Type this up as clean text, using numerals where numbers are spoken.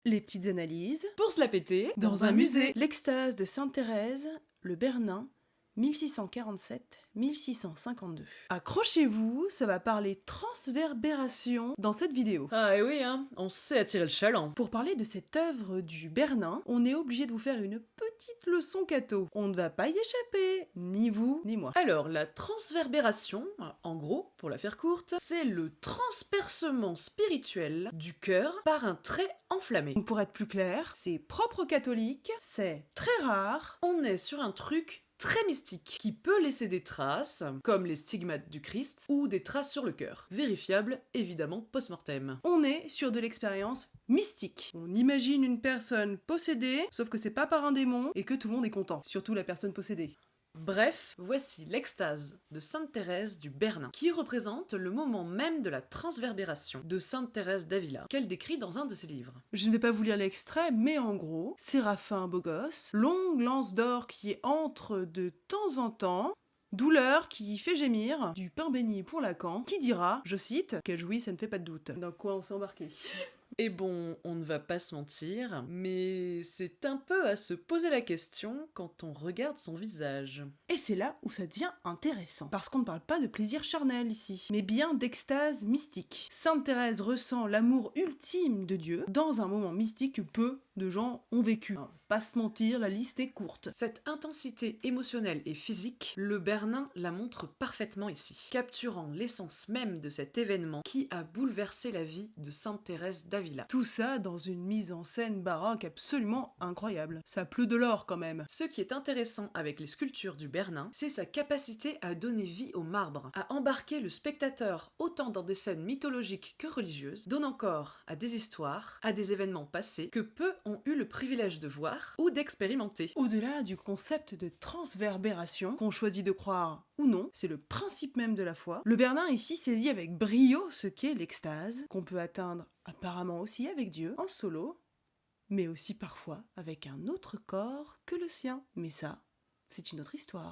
Les petites analyses. Pour se la péter Dans un musée. L'extase de Sainte Thérèse, le Bernin, 1647-1652. Accrochez-vous, ça va parler transverbération dans cette vidéo. Ah et oui, hein, on sait attirer le chaland. Pour parler de cette œuvre du Bernin, on est obligé de vous faire une petite leçon catho. On ne va pas y échapper, ni vous, ni moi. Alors, la transverbération, en gros, pour la faire courte, c'est le transpercement spirituel du cœur par un trait enflammé. Pour être plus clair, c'est propre aux catholiques, c'est très rare. On est sur un truc très mystique, qui peut laisser des traces, comme les stigmates du Christ, ou des traces sur le cœur. Vérifiable, évidemment, post-mortem. On est sur de l'expérience mystique. On imagine une personne possédée, sauf que c'est pas par un démon, et que tout le monde est content, surtout la personne possédée. Bref, voici l'extase de Sainte Thérèse du Bernin, qui représente le moment même de la transverbération de Sainte Thérèse d'Avila, qu'elle décrit dans un de ses livres. Je ne vais pas vous lire l'extrait, mais en gros, Séraphin beau gosse, longue lance d'or qui entre de temps en temps, douleur qui fait gémir, du pain béni pour Lacan, qui dira, je cite, qu'elle jouit, ça ne fait pas de doute. Dans quoi on s'est embarqué? Et bon, on ne va pas se mentir, mais c'est un peu à se poser la question quand on regarde son visage. Et c'est là où ça devient intéressant, parce qu'on ne parle pas de plaisir charnel ici, mais bien d'extase mystique. Sainte Thérèse ressent l'amour ultime de Dieu dans un moment mystique que peu de gens ont vécu. Pas se mentir, la liste est courte. Cette intensité émotionnelle et physique, le Bernin la montre parfaitement ici, capturant l'essence même de cet événement qui a bouleversé la vie de Sainte Thérèse d'Avila. Tout ça dans une mise en scène baroque absolument incroyable. Ça pleut de l'or quand même. Ce qui est intéressant avec les sculptures du Bernin, c'est sa capacité à donner vie au marbre, à embarquer le spectateur autant dans des scènes mythologiques que religieuses, donnant corps à des histoires, à des événements passés que peu ont eu le privilège de voir ou d'expérimenter. Au-delà du concept de transverbération, qu'on choisit de croire ou non, c'est le principe même de la foi, le Bernin ici saisit avec brio ce qu'est l'extase, qu'on peut atteindre apparemment aussi avec Dieu, en solo, mais aussi parfois avec un autre corps que le sien. Mais ça, c'est une autre histoire.